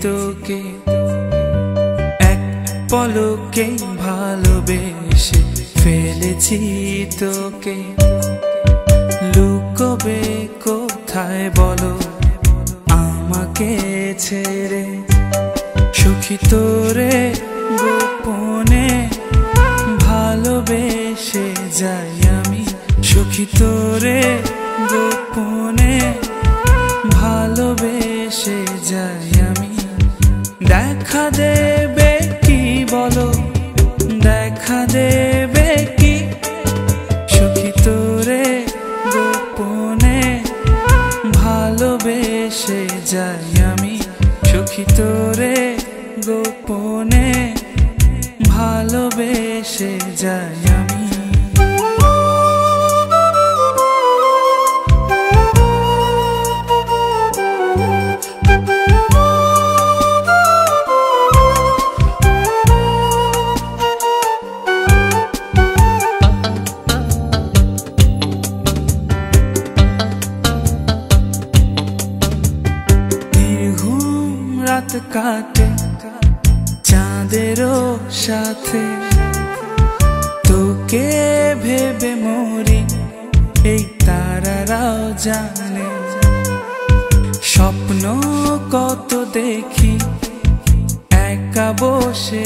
তোকে এক পলকে ভালোবেসে ফেলেছি তোকে লুকোবে কোথায় বলো আমাকে ছেড়ে সখী তোরে গোপনে ভালোবেসে যাই আমি সখী তোরে গোপনে ভালোবেসে যাই আমি দেখা দেবে কি বলো দেখা দেবে কি সখী তোরে গোপনে ভালোবেসে যাই আমি সখী তোরে গোপনে ভালোবেসে যাই আমি রাত কাটে চাঁদেরও সাথে তোকে ভেবে মরি এই তারারাও জানে স্বপ্ন কত দেখি একা বসে